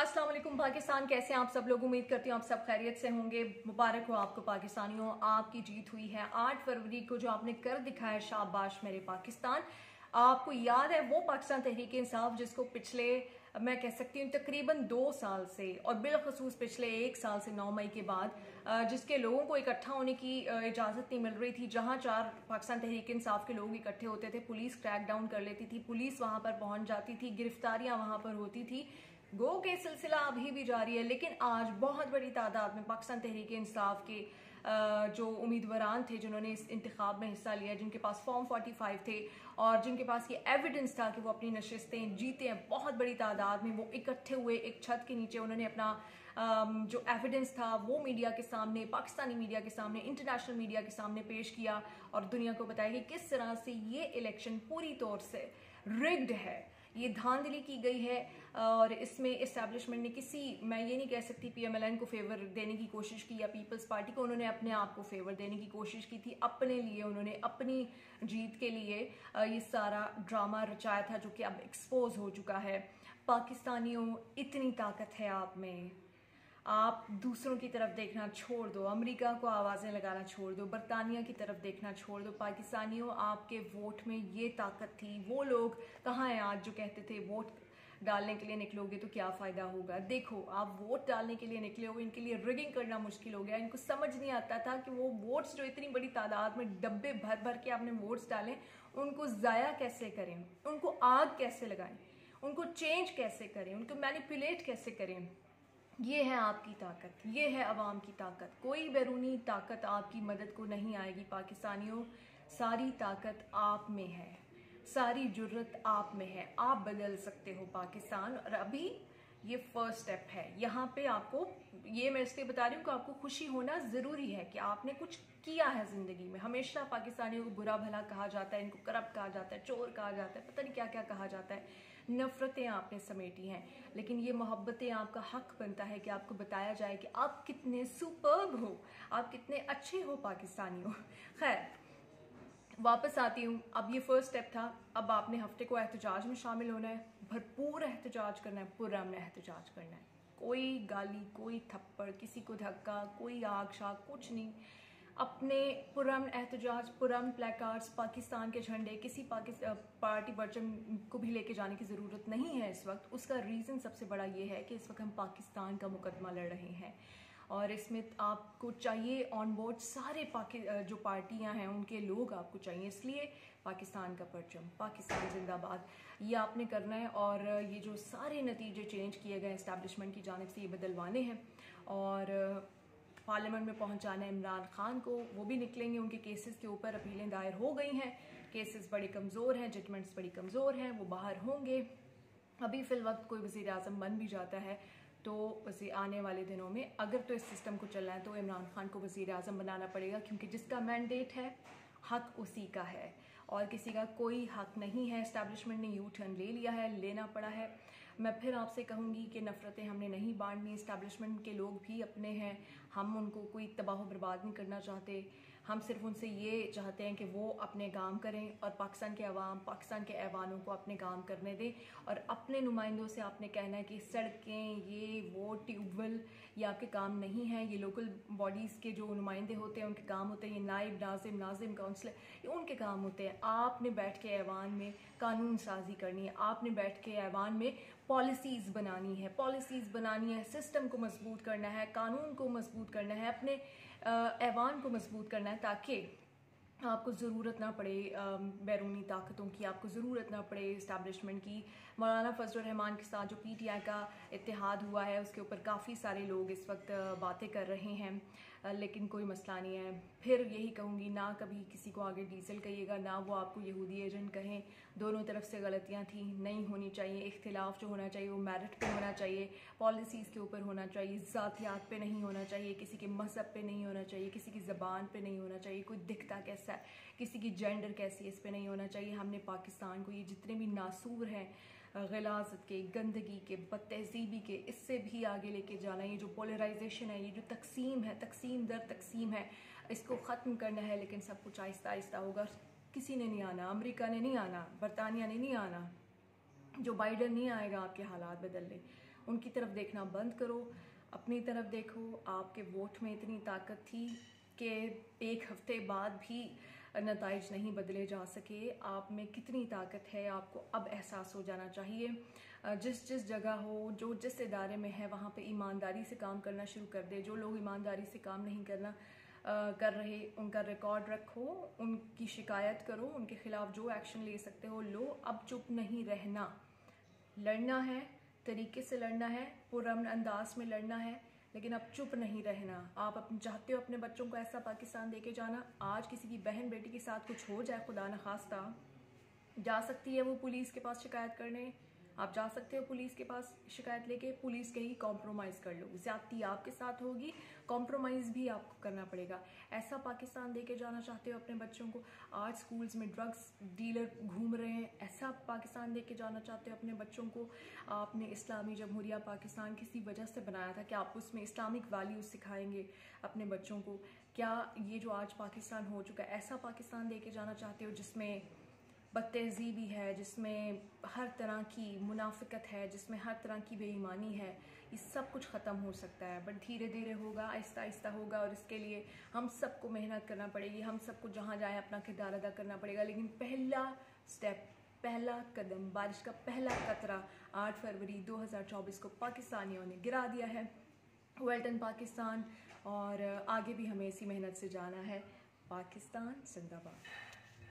अस्सलाम वालेकुम पाकिस्तान, कैसे हैं आप सब लोग। उम्मीद करती हूँ आप सब खैरियत से होंगे। मुबारक हो आपको पाकिस्तानियों, आपकी जीत हुई है 8 फरवरी को। जो आपने कर दिखाया, शाबाश मेरे पाकिस्तान। आपको याद है वो पाकिस्तान तहरीक इंसाफ जिसको पिछले मैं कह सकती हूँ तकरीबन 2 साल से और बिलखसूस पिछले 1 साल से 9 मई के बाद जिसके लोगों को इकट्ठा होने की इजाज़त नहीं मिल रही थी। जहां 4 पाकिस्तान तहरीक इंसाफ के लोग इकट्ठे होते थे, पुलिस क्रैकडाउन कर लेती थी, पुलिस वहां पर पहुंच जाती थी, गिरफ्तारियां वहां पर होती थी। गो के सिलसिला अभी भी जारी है। लेकिन आज बहुत बड़ी तादाद में पाकिस्तान तहरीक इंसाफ के जो उम्मीदवार थे जिन्होंने इस इंतखाब में हिस्सा लिया, जिनके पास फॉर्म 45 थे और जिनके पास ये एविडेंस था कि वो अपनी नशिस्तें जीते हैं, बहुत बड़ी तादाद में वो इकट्ठे हुए एक छत के नीचे। उन्होंने अपना जो एविडेंस था वो मीडिया के सामने, पाकिस्तानी मीडिया के सामने, इंटरनेशनल मीडिया के सामने पेश किया और दुनिया को बताया कि किस तरह से ये इलेक्शन पूरी तौर से रिग्ड है, ये धांधली की गई है। और इसमें एस्टैब्लिशमेंट ने मैं ये नहीं कह सकती PMLN को फेवर देने की कोशिश की या पीपल्स पार्टी को, उन्होंने अपने आप को फेवर देने की कोशिश की थी। अपने लिए उन्होंने अपनी जीत के लिए ये सारा ड्रामा रचाया था, जो कि अब एक्सपोज हो चुका है। पाकिस्तानियों, इतनी ताकत है आप में, आप दूसरों की तरफ देखना छोड़ दो, अमेरिका को आवाजें लगाना छोड़ दो, बरतानिया की तरफ देखना छोड़ दो। पाकिस्तानियों, आपके वोट में ये ताकत थी। वो लोग कहाँ हैं आज जो कहते थे वोट डालने के लिए निकलोगे तो क्या फायदा होगा। देखो, आप वोट डालने के लिए निकले हो, इनके लिए रिगिंग करना मुश्किल हो गया। इनको समझ नहीं आता था कि वो वोट्स जो इतनी बड़ी तादाद में डब्बे भर भर के आपने वोट्स डालें, उनको जाया कैसे करें, उनको आग कैसे लगाएं, उनको चेंज कैसे करें, उनको मैनिपुलेट कैसे करें। ये है आपकी ताकत, ये है अवाम की ताकत। कोई बैरूनी ताकत आपकी मदद को नहीं आएगी पाकिस्तानियों। सारी ताकत आप में है, सारी जुर्रत आप में है। आप बदल सकते हो पाकिस्तान। और अभी ये फर्स्ट स्टेप है। यहाँ पे आपको ये मैं इसलिए बता रही हूँ कि आपको खुशी होना जरूरी है कि आपने कुछ किया है जिंदगी में। हमेशा पाकिस्तानियों को बुरा भला कहा जाता है, इनको करप्ट कहा जाता है, चोर कहा जाता है, पता नहीं क्या क्या कहा जाता है। नफरतें आपने समेटी हैं, लेकिन ये मोहब्बतें आपका हक बनता है कि आपको बताया जाए कि आप कितने सुपर्ब हो, आप कितने अच्छे हो पाकिस्तानियों। खैर, वापस आती हूँ। अब ये फर्स्ट स्टेप था। अब आपने हफ्ते को एहतजाज में शामिल होना है, भरपूर एहतजाज करना है, पुरअमन एहतजाज करना है। कोई गाली, कोई थप्पड़, किसी को धक्का, कोई आग शाग, कुछ नहीं। अपने पुरअमन एहतजाज, पुरअमन प्लेकार्ड्स, पाकिस्तान के झंडे, किसी पार्टी परचम को भी लेके जाने की ज़रूरत नहीं है इस वक्त। उसका रीज़न सबसे बड़ा ये है कि इस वक्त हम पाकिस्तान का मुकदमा लड़ रहे हैं और इसमें आपको चाहिए ऑन बोर्ड सारे जो पार्टियां हैं उनके लोग आपको चाहिए। इसलिए पाकिस्तान का परचम, पाकिस्तान जिंदाबाद, ये आपने करना है। और ये जो सारे नतीजे चेंज किए गए एस्टैब्लिशमेंट की जानिब से, ये बदलवाने हैं और पार्लियामेंट में पहुंचाना है इमरान खान को। वो भी निकलेंगे, उनके केसेस के ऊपर अपीलें दायर हो गई हैं। केसेस बड़े कमज़ोर हैं, जजमेंट्स बड़ी कमज़ोर हैं, वो बाहर होंगे। अभी फिल वक्त कोई वज़ीर आज़म बन भी जाता है तो आने वाले दिनों में अगर तो इस सिस्टम को चलना है तो इमरान खान को वज़ीर आज़म बनाना पड़ेगा, क्योंकि जिसका मैंडेट है हक उसी का है और किसी का कोई हक नहीं है। एस्टैब्लिशमेंट ने यू टर्न ले लिया है, लेना पड़ा है। मैं फिर आपसे कहूँगी कि नफ़रतें हमने नहीं बांटनी। एस्टैब्लिशमेंट के लोग भी अपने हैं, हम उनको कोई तबाह बर्बाद नहीं करना चाहते। हम सिर्फ उनसे ये चाहते हैं कि वो अपने काम करें और पाकिस्तान के अवाम, पाकिस्तान के ऐवानों को अपने काम करने दें। और अपने नुमाइंदों से आपने कहना है कि सड़कें, ये वो ट्यूबवेल, ये आपके काम नहीं है। ये लोकल बॉडीज़ के जो नुमाइंदे होते हैं उनके काम होते हैं। ये नायब, नाजिम, नाजिम, काउंसलर, ये उनके काम होते हैं। आपने बैठ के ऐवान में कानून साजी करनी है, आपने बैठ के ऐवान में पॉलिसीज़ बनानी है, पॉलिसीज़ बनानी है, सिस्टम को मजबूत करना है, कानून को मजबूत करना है, अपने ऐवान को मजबूत करना है, ताकि आपको ज़रूरत ना पड़े बैरूनी ताकतों की, आपको ज़रूरत ना पड़े इस्टेब्लिशमेंट की। मौलाना फजलुर रहमान के साथ जो PTI का इत्तेहाद हुआ है उसके ऊपर काफ़ी सारे लोग इस वक्त बातें कर रहे हैं, लेकिन कोई मसला नहीं है। फिर यही कहूँगी, ना कभी किसी को आगे डीजल कहिएगा, ना वो आपको यहूदी एजेंट कहें। दोनों तरफ से गलतियाँ थी, नहीं होनी चाहिए। इख्तिलाफ जो होना चाहिए वो मेरिट पे होना चाहिए, पॉलिसीज़ के ऊपर होना चाहिए, ज़ातियात पे नहीं होना चाहिए, किसी के मज़हब पे नहीं होना चाहिए, किसी की ज़बान पे नहीं होना चाहिए, कोई दिखता कैसा, किसी की जेंडर कैसी, इस पे नहीं होना चाहिए। हमने पाकिस्तान को ये जितने भी नासूर हैं, गलाजत के, गंदगी के, बदतहजीबी के, इससे भी आगे लेके जाना। ये जो पोलराइजेशन है, ये जो तकसीम है, तकसीम दर तकसीम है, इसको ख़त्म करना है। लेकिन सब कुछ आहिस्ता आहिस्ता होगा। किसी ने नहीं आना, अमेरिका ने नहीं आना, बरतानिया ने नहीं आना, जो बाइडन नहीं आएगा आपके हालात बदलने, उनकी तरफ देखना बंद करो, अपनी तरफ देखो। आपके वोट में इतनी ताकत थी कि एक हफ्ते बाद भी नताइज नहीं बदले जा सके। आप में कितनी ताकत है आपको अब एहसास हो जाना चाहिए। जिस जिस जगह हो, जो जिस इदारे में है, वहाँ पे ईमानदारी से काम करना शुरू कर दे। जो लोग ईमानदारी से काम नहीं कर रहे, उनका रिकॉर्ड रखो, उनकी शिकायत करो, उनके खिलाफ जो एक्शन ले सकते हो लो। अब चुप नहीं रहना, लड़ना है, तरीके से लड़ना है, पुरअमन अंदाज में लड़ना है, लेकिन अब चुप नहीं रहना। आप चाहते हो अपने बच्चों को ऐसा पाकिस्तान देके जाना, आज किसी की बहन बेटी के साथ कुछ हो जाए, खुदा न खास्ता, जा सकती है वो पुलिस के पास शिकायत करने। आप जा सकते हो पुलिस के पास शिकायत लेके, पुलिस के ही कॉम्प्रोमाइज़ कर लो। ज़्यादती आपके साथ होगी, कॉम्प्रोमाइज़ भी आपको करना पड़ेगा। ऐसा पाकिस्तान देके जाना चाहते हो अपने बच्चों को? आज स्कूल्स में ड्रग्स डीलर घूम रहे हैं, ऐसा पाकिस्तान देके जाना चाहते हो अपने बच्चों को? आपने इस्लामी जमहूरिया पाकिस्तान किसी वजह से बनाया था कि आप उसमें इस्लामिक वैल्यूज़ सिखाएंगे अपने बच्चों को? क्या ये जो आज पाकिस्तान हो चुका है, ऐसा पाकिस्तान देके जाना चाहते हो जिसमें बदतहज़ीबी है, जिसमें हर तरह की मुनाफिकत है, जिसमें हर तरह की बेईमानी है? ये सब कुछ ख़त्म हो सकता है, बट धीरे धीरे होगा, आहिस्ता आहिस्ता होगा, और इसके लिए हम सबको मेहनत करना पड़ेगी। हम सबको जहाँ जाए अपना किरदार अदा करना पड़ेगा। लेकिन पहला स्टेप, पहला कदम, बारिश का पहला कतरा 8 फरवरी 2024 को पाकिस्तानियों ने गिरा दिया है। वेल डन पाकिस्तान, और आगे भी हमें इसी मेहनत से जाना है। पाकिस्तान जिंदाबाद।